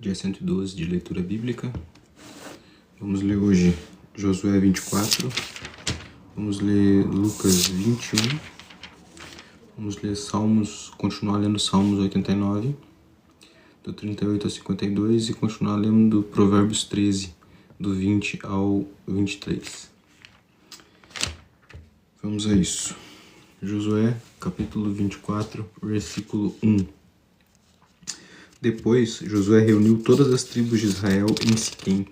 Dia 112 de leitura bíblica. Vamos ler hoje Josué 24, vamos ler Lucas 21, vamos ler Salmos, continuar lendo Salmos 89, do 38 ao 52 e continuar lendo Provérbios 13, do 20 ao 23. Vamos a isso. Josué, capítulo 24, versículo 1. Depois, Josué reuniu todas as tribos de Israel em Siquém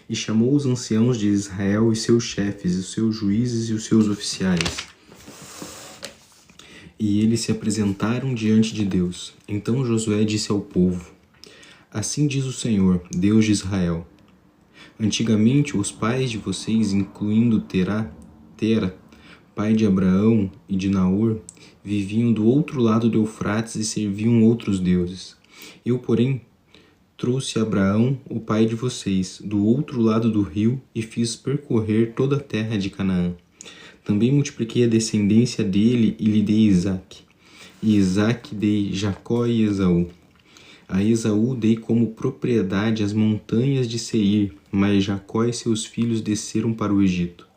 e chamou os anciãos de Israel e seus chefes, os seus juízes e os seus oficiais. E eles se apresentaram diante de Deus. Então Josué disse ao povo: Assim diz o Senhor, Deus de Israel: Antigamente os pais de vocês, incluindo Tera, pai de Abraão e de Naor, viviam do outro lado do Eufrates e serviam outros deuses. Eu, porém, trouxe Abraão, o pai de vocês, do outro lado do rio e fiz percorrer toda a terra de Canaã. Também multipliquei a descendência dele e lhe dei Isaque. E Isaque dei Jacó e Esaú. A Esaú dei como propriedade as montanhas de Seir, mas Jacó e seus filhos desceram para o Egito.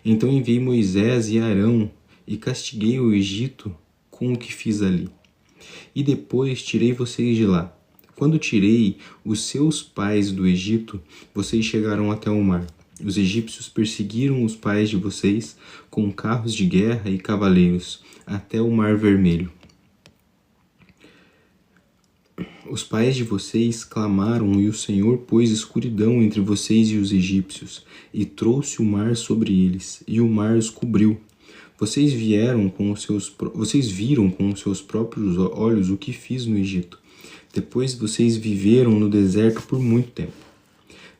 Então enviei Moisés e Arão e castiguei o Egito com o que fiz ali. E depois tirei vocês de lá. Quando tirei os seus pais do Egito, vocês chegaram até o mar. Os egípcios perseguiram os pais de vocês com carros de guerra e cavaleiros, até o Mar Vermelho. Os pais de vocês clamaram e o Senhor pôs escuridão entre vocês e os egípcios, e trouxe o mar sobre eles, e o mar os cobriu. Vocês viram com os seus próprios olhos o que fiz no Egito. Depois vocês viveram no deserto por muito tempo.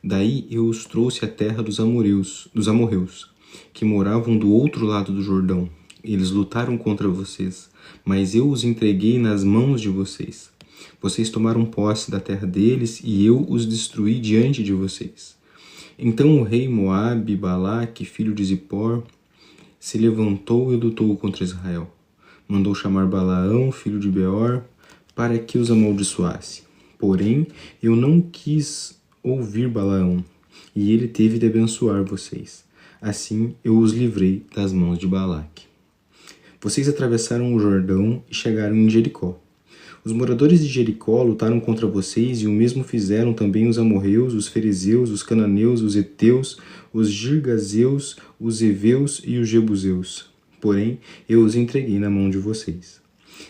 Daí eu os trouxe à terra dos amorreus, que moravam do outro lado do Jordão. Eles lutaram contra vocês, mas eu os entreguei nas mãos de vocês. Vocês tomaram posse da terra deles e eu os destruí diante de vocês. Então o rei Moabe, Balaque, filho de Zippor, se levantou e lutou contra Israel. Mandou chamar Balaão, filho de Beor, para que os amaldiçoasse. Porém, eu não quis ouvir Balaão, e ele teve de abençoar vocês. Assim, eu os livrei das mãos de Balaque. Vocês atravessaram o Jordão e chegaram em Jericó. Os moradores de Jericó lutaram contra vocês e o mesmo fizeram também os amorreus, os ferezeus, os cananeus, os heteus, os girgazeus, os heveus e os jebuseus. Porém, eu os entreguei na mão de vocês.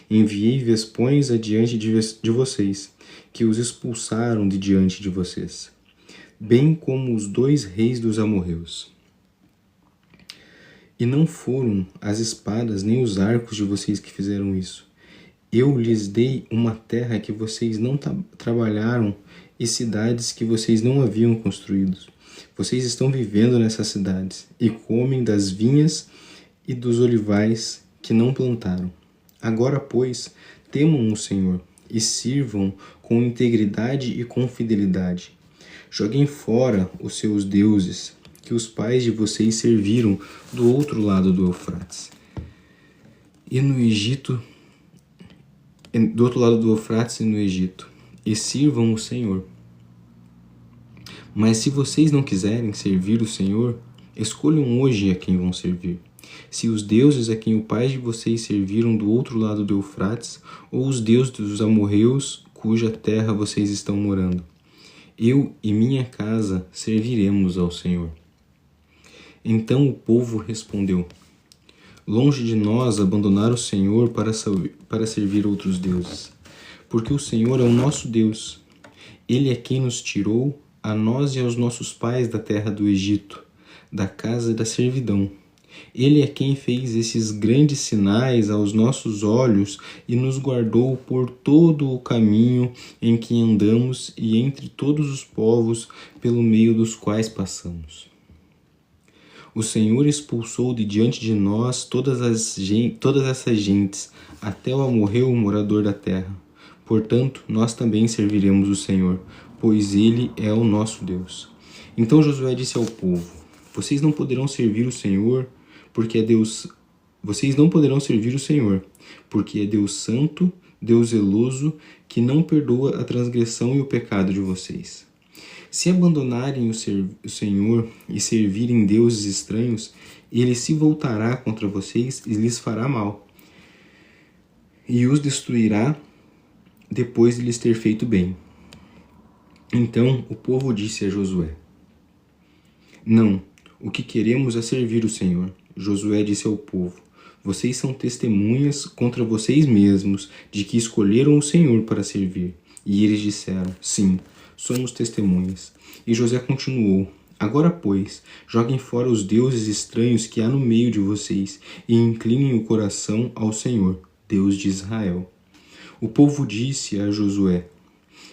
Enviei vespões adiante de vocês, que os expulsaram de diante de vocês, bem como os 2 reis dos amorreus. E não foram as espadas nem os arcos de vocês que fizeram isso. Eu lhes dei uma terra que vocês não trabalharam e cidades que vocês não haviam construído. Vocês estão vivendo nessas cidades e comem das vinhas e dos olivais que não plantaram. Agora, pois, temam o Senhor e sirvam com integridade e com fidelidade. Joguem fora os seus deuses, que os pais de vocês serviram do outro lado do Eufrates. E no Egito, do outro lado do Eufrates e no Egito, e sirvam o Senhor. Mas se vocês não quiserem servir o Senhor, escolham hoje a quem vão servir. Se os deuses a quem os pais de vocês serviram do outro lado do Eufrates, ou os deuses dos amorreus, cuja terra vocês estão morando. Eu e minha casa serviremos ao Senhor. Então o povo respondeu: Longe de nós abandonar o Senhor para servir outros deuses, porque o Senhor é o nosso Deus. Ele é quem nos tirou, a nós e aos nossos pais, da terra do Egito, da casa da servidão. Ele é quem fez esses grandes sinais aos nossos olhos e nos guardou por todo o caminho em que andamos e entre todos os povos pelo meio dos quais passamos. O Senhor expulsou de diante de nós todas essas gentes, até o amorreu, morador da terra. Portanto, nós também serviremos o Senhor, pois Ele é o nosso Deus. Então Josué disse ao povo: Vocês não poderão servir o Senhor, porque é Deus. Vocês não poderão servir o Senhor, porque é Deus santo, Deus zeloso, que não perdoa a transgressão e o pecado de vocês. Se abandonarem o Senhor e servirem deuses estranhos, ele se voltará contra vocês e lhes fará mal, e os destruirá depois de lhes ter feito bem. Então o povo disse a Josué: Não, o que queremos é servir o Senhor. Josué disse ao povo: Vocês são testemunhas contra vocês mesmos de que escolheram o Senhor para servir. E eles disseram: Sim, somos testemunhas. E José continuou: Agora, pois, joguem fora os deuses estranhos que há no meio de vocês e inclinem o coração ao Senhor, Deus de Israel. O povo disse a Josué: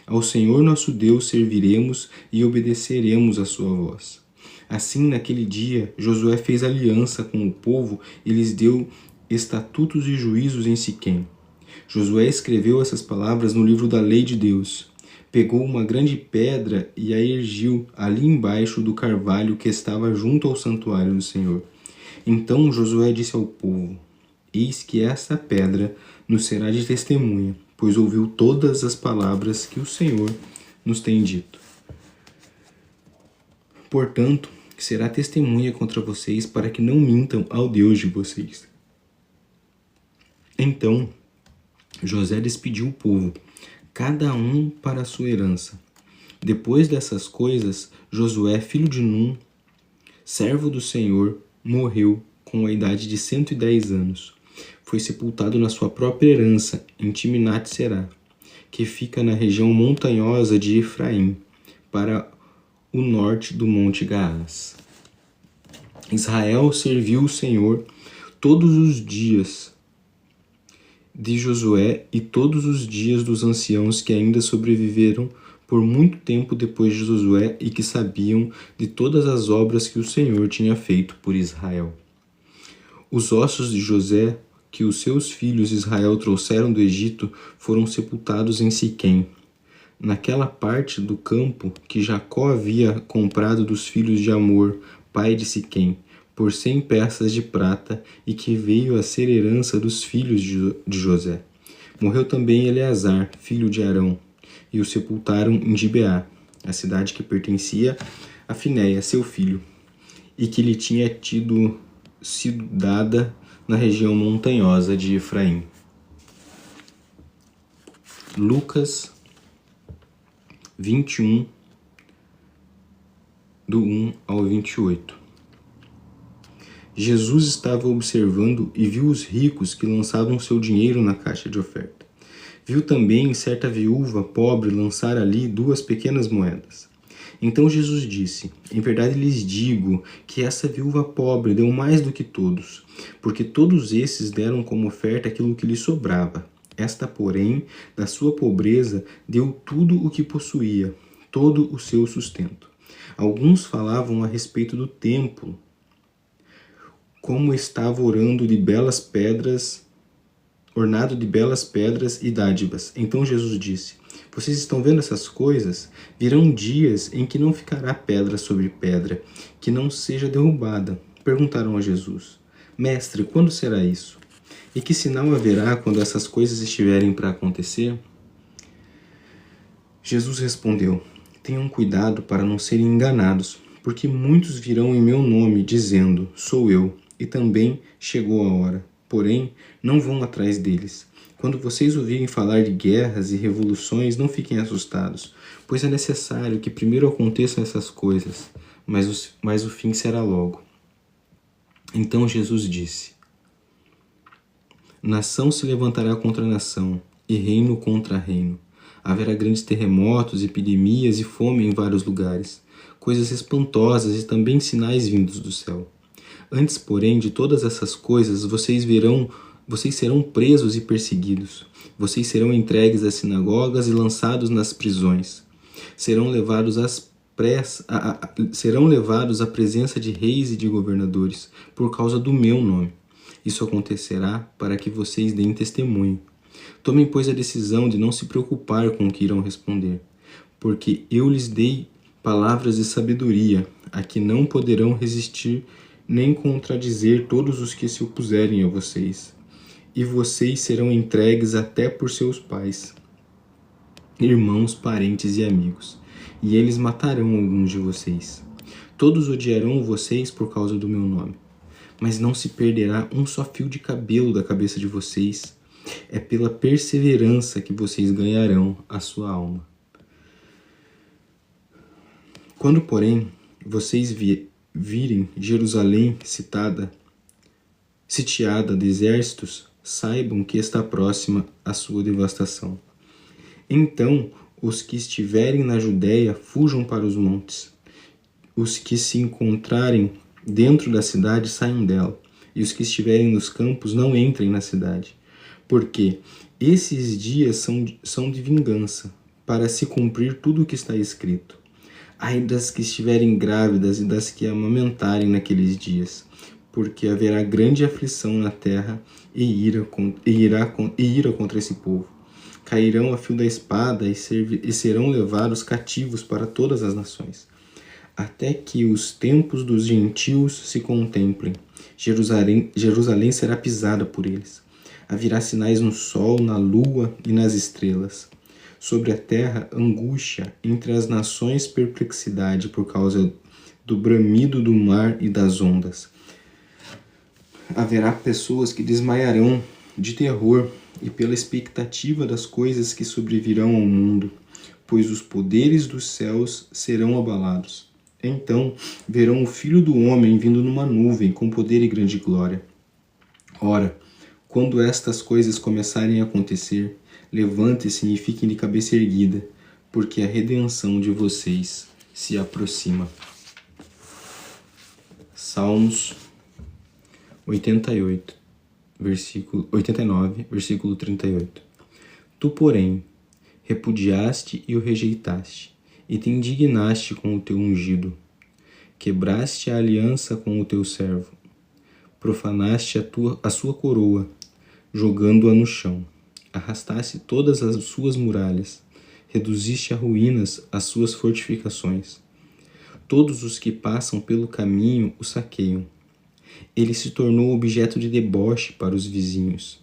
Ao Senhor nosso Deus serviremos e obedeceremos à sua voz. Assim, naquele dia, Josué fez aliança com o povo e lhes deu estatutos e juízos em Siquém. Josué escreveu essas palavras no livro da lei de Deus. Pegou uma grande pedra e a erigiu ali embaixo do carvalho que estava junto ao santuário do Senhor. Então Josué disse ao povo: Eis que esta pedra nos será de testemunha, pois ouviu todas as palavras que o Senhor nos tem dito. Portanto, será testemunha contra vocês para que não mintam ao Deus de vocês. Então José despediu o povo, cada um para a sua herança. Depois dessas coisas, Josué, filho de Num, servo do Senhor, morreu com a idade de 110 anos. Foi sepultado na sua própria herança, em Timnat-Será, que fica na região montanhosa de Efraim, para o norte do Monte Gaás. Israel serviu o Senhor todos os dias de Josué e todos os dias dos anciãos que ainda sobreviveram por muito tempo depois de Josué e que sabiam de todas as obras que o Senhor tinha feito por Israel. Os ossos de José, que os seus filhos Israel trouxeram do Egito, foram sepultados em Siquém, naquela parte do campo que Jacó havia comprado dos filhos de Amor, pai de Siquém, por 100 peças de prata, e que veio a ser herança dos filhos de José. Morreu também Eleazar, filho de Arão, e o sepultaram em Gibeá, a cidade que pertencia a Finéia, seu filho, e que lhe tinha sido dada na região montanhosa de Efraim. Lucas 21, do 1 ao 28. Jesus estava observando e viu os ricos que lançavam seu dinheiro na caixa de oferta. Viu também certa viúva pobre lançar ali 2 pequenas moedas. Então Jesus disse: Em verdade lhes digo que essa viúva pobre deu mais do que todos, porque todos esses deram como oferta aquilo que lhe sobrava. Esta, porém, da sua pobreza, deu tudo o que possuía, todo o seu sustento. Alguns falavam a respeito do templo, como estava ornado de belas pedras e dádivas. Então Jesus disse: Vocês estão vendo essas coisas? Virão dias em que não ficará pedra sobre pedra, que não seja derrubada. Perguntaram a Jesus: Mestre, quando será isso? E que sinal haverá quando essas coisas estiverem para acontecer? Jesus respondeu: Tenham cuidado para não serem enganados, porque muitos virão em meu nome, dizendo: Sou eu, e também chegou a hora. Porém, não vão atrás deles. Quando vocês ouvirem falar de guerras e revoluções, não fiquem assustados, pois é necessário que primeiro aconteçam essas coisas, mas o fim será logo. Então Jesus disse: Nação se levantará contra nação, e reino contra reino. Haverá grandes terremotos, epidemias e fome em vários lugares, coisas espantosas e também sinais vindos do céu. Antes, porém, de todas essas coisas, vocês serão presos e perseguidos. Vocês serão entregues às sinagogas e lançados nas prisões. Serão levados à presença de reis e de governadores, por causa do meu nome. Isso acontecerá para que vocês deem testemunho. Tomem, pois, a decisão de não se preocupar com o que irão responder, porque eu lhes dei palavras de sabedoria, a que não poderão resistir nem contradizer todos os que se opuserem a vocês. e vocês serão entregues até por seus pais, irmãos, parentes e amigos, e eles matarão alguns de vocês. Todos odiarão vocês por causa do meu nome, mas não se perderá um só fio de cabelo da cabeça de vocês. É pela perseverança que vocês ganharão a sua alma. Quando, porém, vocês virem Jerusalém sitiada de exércitos, saibam que está próxima a sua devastação. Então, os que estiverem na Judéia fujam para os montes. Os que se encontrarem dentro da cidade saiam dela, e os que estiverem nos campos não entrem na cidade, porque esses dias são de vingança, para se cumprir tudo o que está escrito. Ai das que estiverem grávidas e das que amamentarem naqueles dias, porque haverá grande aflição na terra e ira contra esse povo. Cairão a fio da espada e serão levados cativos para todas as nações, até que os tempos dos gentios se contemplem. Jerusalém será pisada por eles. Haverá sinais no sol, na lua e nas estrelas. Sobre a terra, angústia, entre as nações, perplexidade por causa do bramido do mar e das ondas. Haverá pessoas que desmaiarão de terror e pela expectativa das coisas que sobrevirão ao mundo, pois os poderes dos céus serão abalados. Então verão o Filho do Homem vindo numa nuvem com poder e grande glória. Ora, quando estas coisas começarem a acontecer, levante-se e fiquem de cabeça erguida, porque a redenção de vocês se aproxima. Salmos 89, versículo 38. Tu, porém, repudiaste e o rejeitaste, e te indignaste com o teu ungido. Quebraste a aliança com o teu servo, profanaste a sua coroa, jogando-a no chão. Arrastaste todas as suas muralhas, reduziste a ruínas as suas fortificações. Todos os que passam pelo caminho o saqueiam. Ele se tornou objeto de deboche para os vizinhos.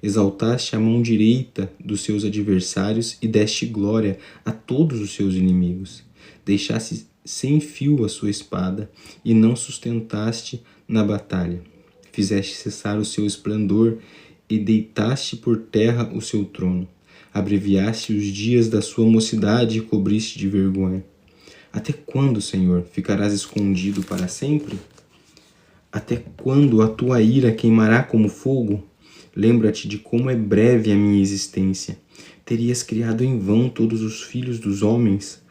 Exaltaste a mão direita dos seus adversários e deste glória a todos os seus inimigos. Deixaste sem fio a sua espada e não sustentaste na batalha. Fizeste cessar o seu esplendor e deitaste por terra o seu trono. Abreviaste os dias da sua mocidade e cobriste de vergonha. Até quando, Senhor, ficarás escondido para sempre? Até quando a tua ira queimará como fogo? Lembra-te de como é breve a minha existência. Terias criado em vão todos os filhos dos homens?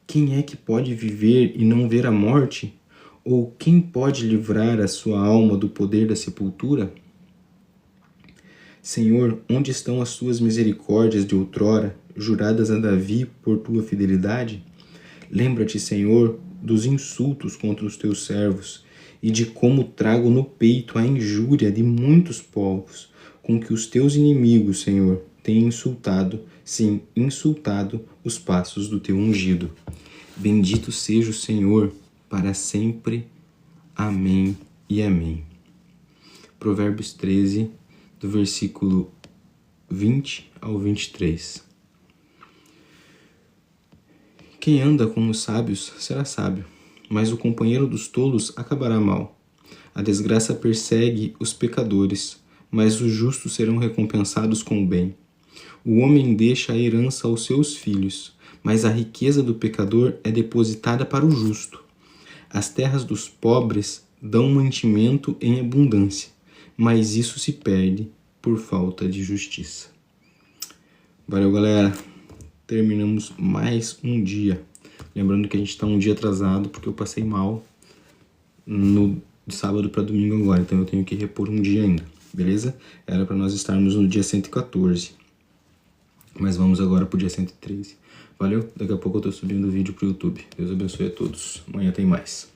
Quem é que pode viver e não ver a morte? Ou quem pode livrar a sua alma do poder da sepultura? Senhor, onde estão as tuas misericórdias de outrora, juradas a Davi por tua fidelidade? Lembra-te, Senhor, dos insultos contra os teus servos, e de como trago no peito a injúria de muitos povos, com que os teus inimigos, Senhor, têm insultado, sim, insultado os passos do teu ungido. Bendito seja o Senhor, para sempre. Amém e amém. Provérbios 13, do versículo 20 ao 23. Quem anda com os sábios será sábio, mas o companheiro dos tolos acabará mal. A desgraça persegue os pecadores, mas os justos serão recompensados com o bem. O homem deixa a herança aos seus filhos, mas a riqueza do pecador é depositada para o justo. As terras dos pobres dão mantimento em abundância, mas isso se perde por falta de justiça. Valeu, galera. Terminamos mais um dia. Lembrando que a gente está um dia atrasado porque eu passei mal no sábado para domingo agora, então eu tenho que repor um dia ainda, beleza? Era para nós estarmos no dia 114, mas vamos agora pro dia 113. Valeu? Daqui a pouco eu tô subindo o vídeo pro YouTube. Deus abençoe a todos. Amanhã tem mais.